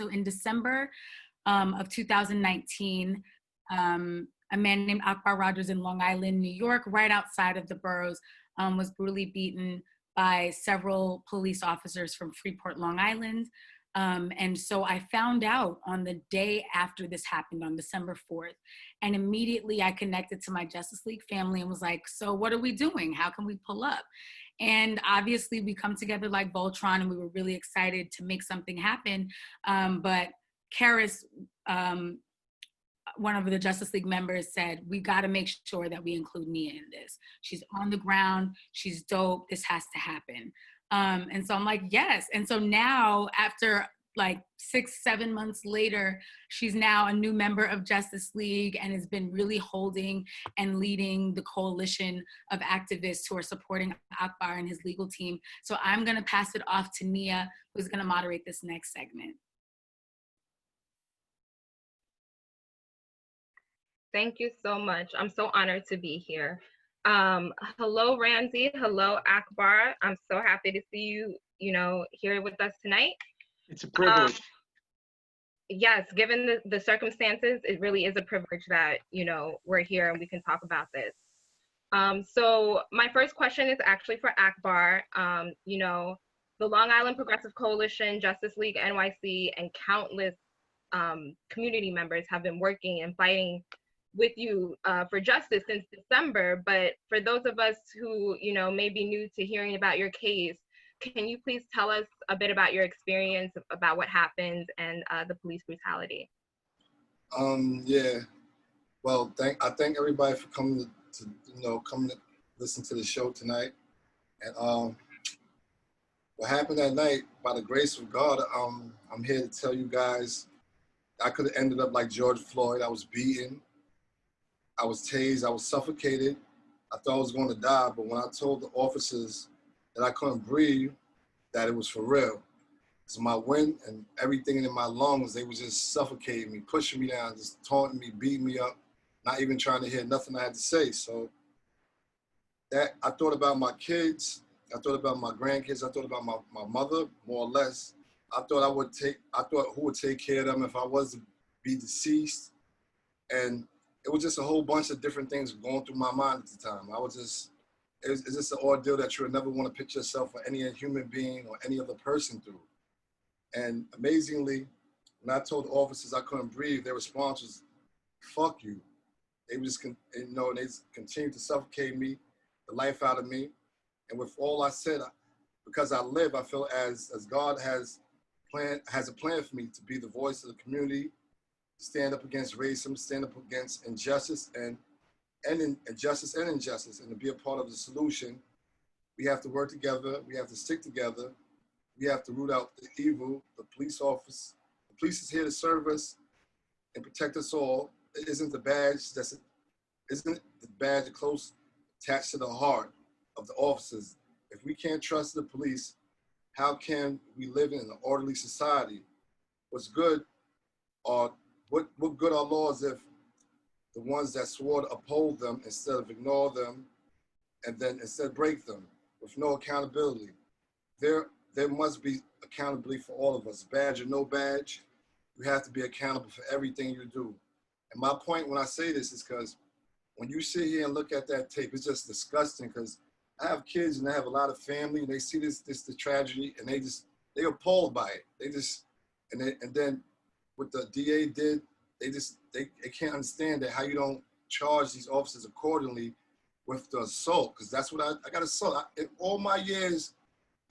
So in December of 2019, a man named Akbar Rogers in Long Island, New York, right outside of the boroughs, was brutally beaten by several police officers from Freeport, Long Island. And so I found out on the day after this happened, on December 4th, and immediately I connected to my Justice League family and was like, so what are we doing? How can we pull up? And obviously we come together like Voltron, and we were really excited to make something happen. But Karis, one of the Justice League members, said, we got to make sure that we include Nia in this. She's on the ground. She's dope. This has to happen. And so I'm like, yes. And so now, after like 6-7 months later, she's now a new member of Justice League and has been really holding and leading the coalition of activists who are supporting Akbar and his legal team. So I'm going to pass it off to Nia, who's going to moderate this next segment. Thank you so much. I'm so honored to be here. Hello, Ramsey. Hello, Akbar. I'm so happy to see you, here with us tonight. It's a privilege. Yes, given the circumstances, it really is a privilege that, we're here and we can talk about this. So my first question is actually for Akbar. The Long Island Progressive Coalition, Justice League NYC, and countless community members have been working and fighting with you for justice since December. But for those of us who, may be new to hearing about your case, can you please tell us a bit about your experience, about what happened and the police brutality? Yeah. Well, I thank everybody for coming to listen to the show tonight. And what happened that night, by the grace of God, I'm here to tell you guys, I could have ended up like George Floyd. I was beaten. I was tased, I was suffocated. I thought I was going to die, but when I told the officers that I couldn't breathe, that it was for real. So my wind and everything in my lungs, they were just suffocating me, pushing me down, just taunting me, beating me up, not even trying to hear nothing I had to say. So that I thought about my kids, I thought about my grandkids, I thought about my mother, more or less. I thought who would take care of them if I was to be deceased. And it was just a whole bunch of different things going through my mind at the time. It's just an ordeal that you would never want to picture yourself or any human being or any other person through. And amazingly, when I told the officers I couldn't breathe, their response was, fuck you. They just, they continued to suffocate me, the life out of me. And with all I said, because I live, I feel as God has a plan for me to be the voice of the community, stand up against racism, stand up against injustice and injustice, and to be a part of the solution. We have to work together. We have to stick together. We have to root out the evil. The police is here to serve us and protect us all. It isn't the badge isn't the badge close attached to the heart of the officers. If we can't trust the police, how can we live in an orderly society? What's good are what good are laws if the ones that swore to uphold them instead of ignore them and then instead break them with no accountability? There must be accountability for all of us, badge or no badge. You have to be accountable for everything you do. And my point when I say this is because when you sit here and look at that tape, it's just disgusting because I have kids and I have a lot of family and they see the tragedy and they appalled by it. And then what the DA did, they can't understand that how you don't charge these officers accordingly with the assault, because that's what I got assault. In all my years,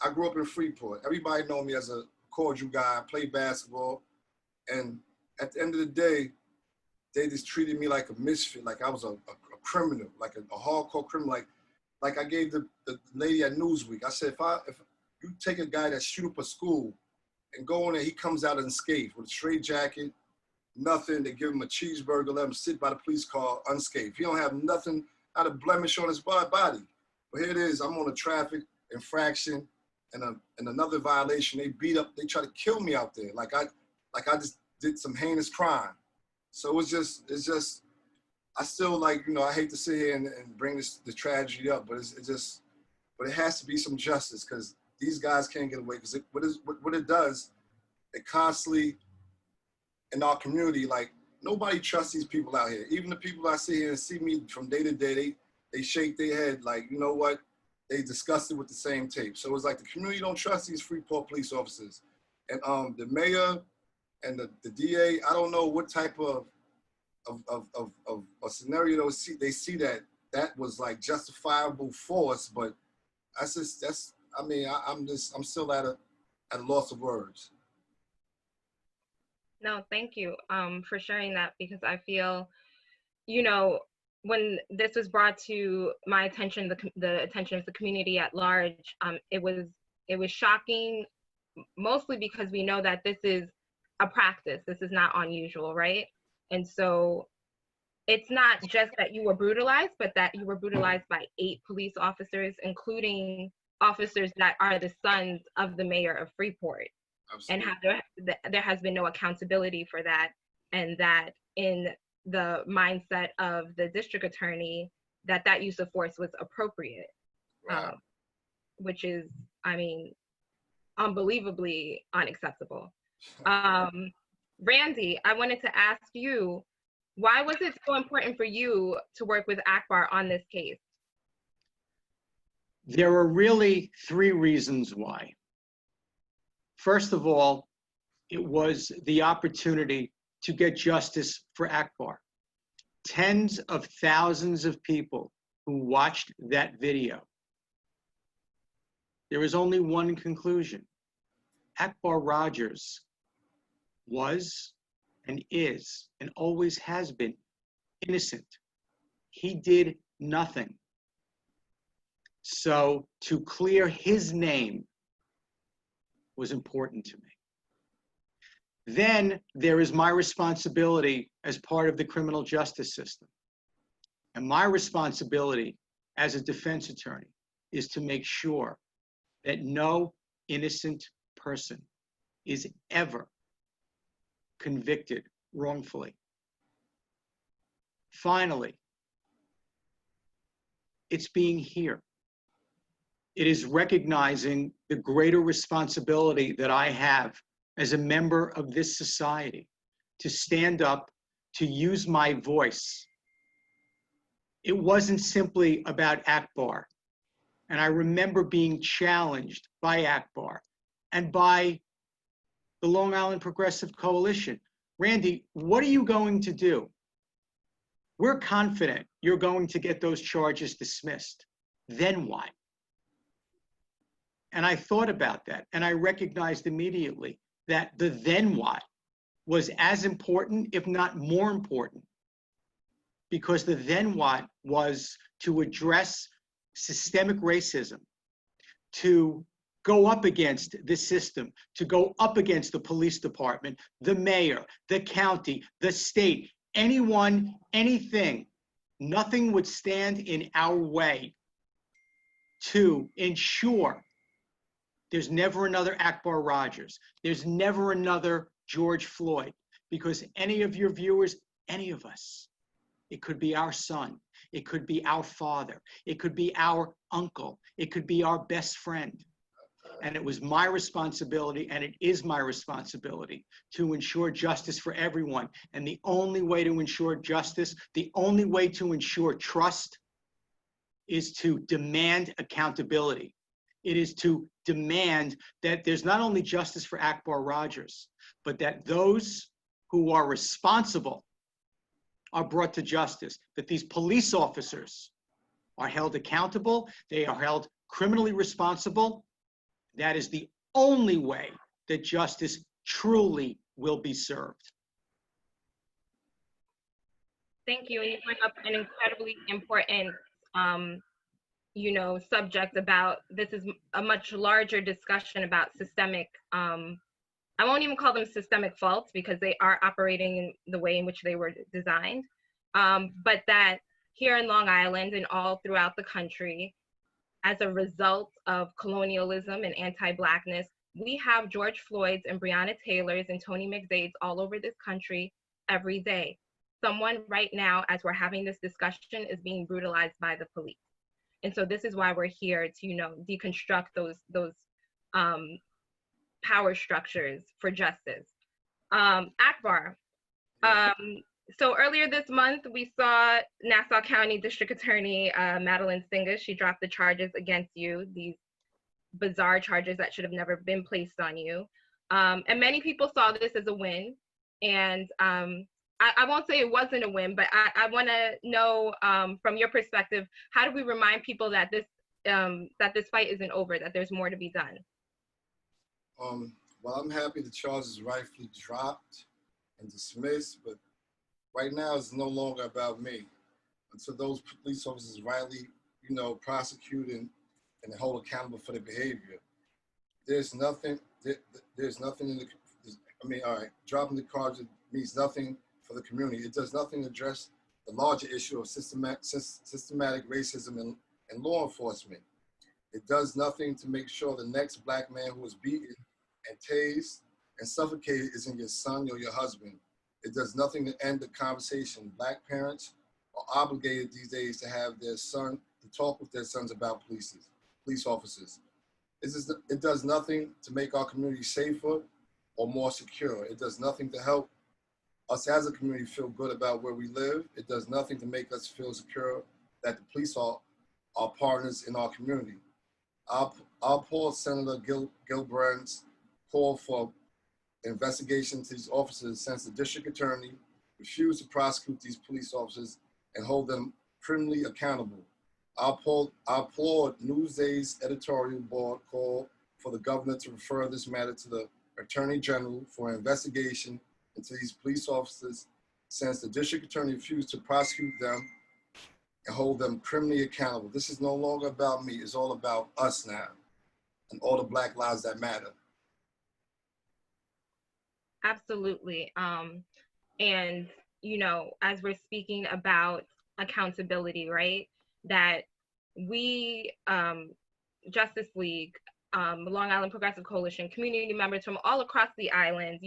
I grew up in Freeport. Everybody know me as a cordial guy. I played basketball. And at the end of the day, they just treated me like a misfit, like I was a criminal, like a hardcore criminal. Like I gave the lady at Newsweek, I said, if you take a guy that shoot up a school and go in there, he comes out unscathed with a straight jacket, nothing, they give him a cheeseburger, let him sit by the police car unscathed. He don't have nothing, not a blemish on his body. But here it is, I'm on a traffic infraction and another violation. They try to kill me out there. Like I just did some heinous crime. So it's just, I still I hate to sit here and bring the tragedy up, but but it has to be some justice because these guys can't get away. Because what it does, it constantly in our community, like nobody trusts these people out here. Even the people I see here and see me from day to day, they shake their head like, you know what? They disgusted with the same tape. So it's like the community don't trust these Freeport police officers. And the mayor and the DA, I don't know what type of a scenario they see that was like justifiable force, but I mean, I'm still at a loss of words. No, thank you for sharing that, because I feel, you know, when this was brought to my attention, the attention of the community at large, it was shocking, mostly because we know that this is a practice. This is not unusual, right? And so it's not just that you were brutalized, but that you were brutalized by 8 police officers, including officers that are the sons of the mayor of Freeport. Absolutely. And how there has been no accountability for that, and that in the mindset of the district attorney, that use of force was appropriate. Wow. Which is, I mean, unbelievably unacceptable. Randy, I wanted to ask you, why was it so important for you to work with Akbar on this case? There are really 3 reasons why. First of all, it was the opportunity to get justice for Akbar. Tens of thousands of people who watched that video. There is only one conclusion. Akbar Rogers was and is and always has been innocent. He did nothing. So to clear his name was important to me. Then there is my responsibility as part of the criminal justice system. And my responsibility as a defense attorney is to make sure that no innocent person is ever convicted wrongfully. Finally, it's being here. It is recognizing the greater responsibility that I have as a member of this society to stand up, to use my voice. It wasn't simply about Akbar. And I remember being challenged by Akbar and by the Long Island Progressive Coalition. Randy, what are you going to do? We're confident you're going to get those charges dismissed. Then what? And I thought about that, and I recognized immediately that the then what was as important, if not more important, because the then what was to address systemic racism, to go up against the system, to go up against the police department, the mayor, the county, the state, anyone, anything. Nothing would stand in our way to ensure there's never another Akbar Rogers. There's never another George Floyd, because any of your viewers, any of us, it could be our son, it could be our father, it could be our uncle, it could be our best friend. And it was my responsibility, and it is my responsibility, to ensure justice for everyone. And the only way to ensure justice, the only way to ensure trust, is to demand accountability. It is to demand that there's not only justice for Akbar Rogers, but that those who are responsible are brought to justice, that these police officers are held accountable, they are held criminally responsible. That is the only way that justice truly will be served. Thank you. And you bring up an incredibly important subject about, this is a much larger discussion about systemic, I won't even call them systemic faults, because they are operating in the way in which they were designed, but that here in Long Island and all throughout the country, as a result of colonialism and anti-Blackness, we have George Floyd's and Breonna Taylor's and Tony McDade's all over this country every day. Someone right now, as we're having this discussion, is being brutalized by the police. And so this is why we're here to, deconstruct those power structures for justice. Akbar. So earlier this month, we saw Nassau County District Attorney Madeline Singer. She dropped the charges against you, these bizarre charges that should have never been placed on you. And many people saw this as a win. And I won't say it wasn't a win, but I want to know from your perspective, how do we remind people that this fight isn't over, that there's more to be done? Well, I'm happy the charges rightfully dropped and dismissed, but right now it's no longer about me. Until those police officers rightly, prosecuted and hold accountable for their behavior, there's nothing in the, all right, dropping the charges means nothing for the community. It does nothing to address the larger issue of systematic racism and law enforcement. It does nothing to make sure the next Black man who was beaten and tased and suffocated isn't your son or your husband. It does nothing to end the conversation. Black parents are obligated these days to have to talk with their sons about police officers. It does nothing to make our community safer or more secure. It does nothing to help us as a community feel good about where we live. It does nothing to make us feel secure that the police are our partners in our community. I'll applaud Senator Gilbrand's call for investigation into these officers since the district attorney refused to prosecute these police officers and hold them criminally accountable. I applaud Newsday's editorial board call for the governor to refer this matter to the Attorney General for an investigation into these police officers since the district attorney refused to prosecute them and hold them criminally accountable. This is no longer about me, it's all about us now and all the Black lives that matter. Absolutely. And, as we're speaking about accountability, right, that we, Justice League, Long Island Progressive Coalition, community members from all across the island,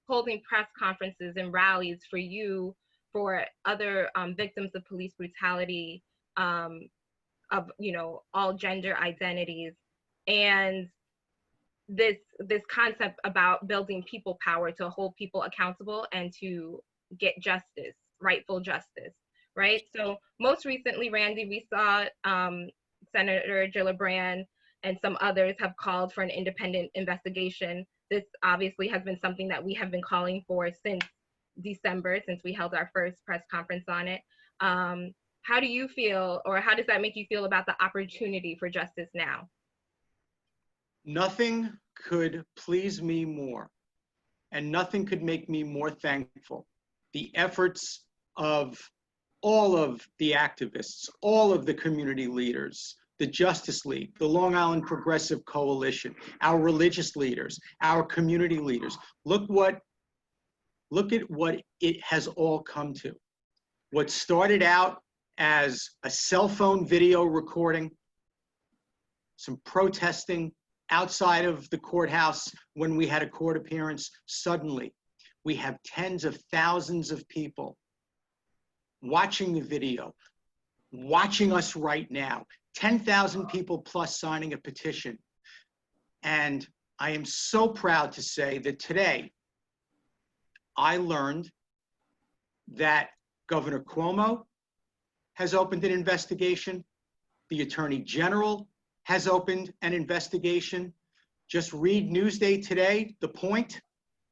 holding press conferences and rallies for you, for other victims of police brutality, of, all gender identities. And this concept about building people power to hold people accountable and to get justice, rightful justice, right? So most recently, Randy, we saw Senator Gillibrand and some others have called for an independent investigation. This obviously has been something that we have been calling for since December, since we held our first press conference on it. How do you feel, or how does that make you feel about the opportunity for justice now? Nothing could please me more, and nothing could make me more thankful. The efforts of all of the activists, all of the community leaders, the Justice League, the Long Island Progressive Coalition, our religious leaders, our community leaders. Look at what it has all come to. What started out as a cell phone video recording, some protesting outside of the courthouse when we had a court appearance, suddenly we have tens of thousands of people watching the video, watching us right now, 10,000 people plus signing a petition. And I am so proud to say that today I learned that Governor Cuomo has opened an investigation. The Attorney General has opened an investigation. Just read Newsday today, The Point,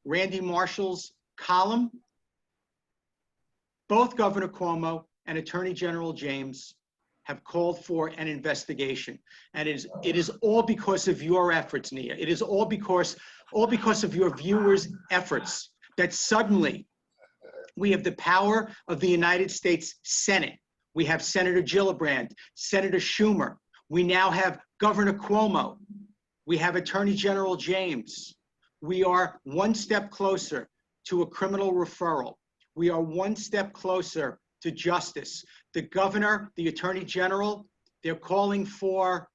Randy Marshall's column. Both Governor Cuomo and Attorney General James have called for an investigation. And it is all because of your efforts, Nia. It is all because of your viewers' efforts that suddenly we have the power of the United States Senate. We have Senator Gillibrand, Senator Schumer. We now have Governor Cuomo. We have Attorney General James. We are one step closer to a criminal referral. We are one step closer to justice. The governor, the Attorney General, they're calling for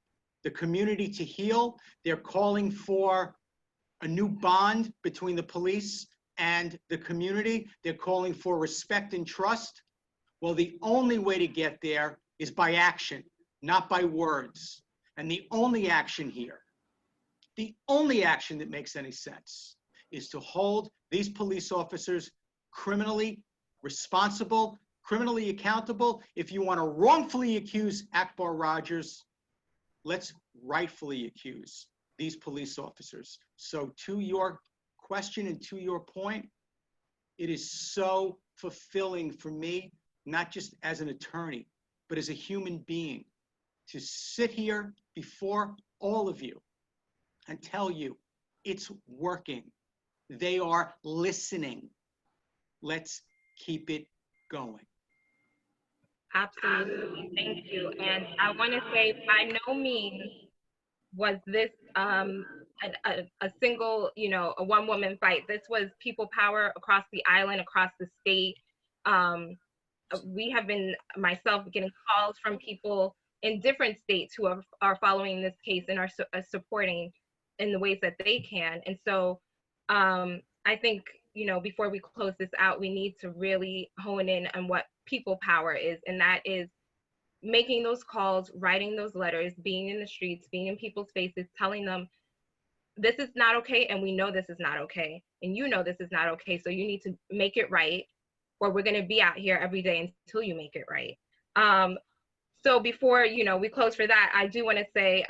the community to heal. They're calling for a new bond between the police and the community. They're calling for respect and trust. Well, the only way to get there is by action, not by words. And the only action here, the only action that makes any sense, is to hold these police officers criminally responsible, criminally accountable. If you want to wrongfully accuse Akbar Rogers, let's rightfully accuse these police officers. So to your question and to your point, it is so fulfilling for me, not just as an attorney, but as a human being, to sit here before all of you and tell you it's working. They are listening. Let's keep it going. Absolutely. Thank you. And I want to say, by no means was this a single, a one-woman fight. This was people power across the island, across the state. We have been, myself, getting calls from people in different states who are following this case and are supporting in the ways that they can. And so I think, before we close this out, we need to really hone in on what people power is. And that is making those calls, writing those letters, being in the streets, being in people's faces, telling them this is not okay, and we know this is not okay, and this is not okay, so you need to make it right, or we're going to be out here every day until you make it right. So before we close for that, I do want to say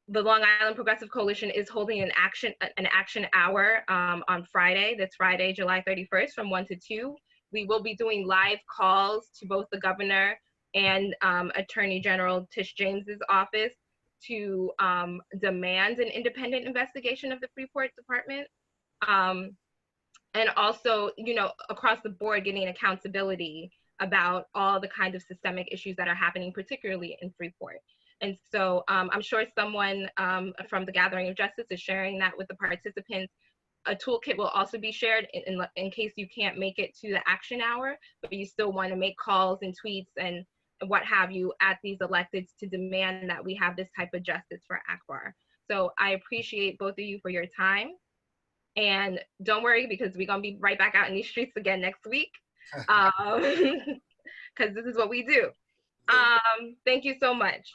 the Long Island Progressive Coalition is holding an action hour on Friday. That's Friday, July 31st, from 1 to 2. We will be doing live calls to both the governor and Attorney General Tish James's office to demand an independent investigation of the Freeport Department. And also, across the board, getting accountability about all the kinds of systemic issues that are happening, particularly in Freeport. And so I'm sure someone from the Gathering of Justice is sharing that with the participants. A toolkit will also be shared in case you can't make it to the action hour, but you still want to make calls and tweets and what have you at these electeds to demand that we have this type of justice for Akbar. So I appreciate both of you for your time. And don't worry, because we're going to be right back out in these streets again next week, because this is what we do. Thank you so much.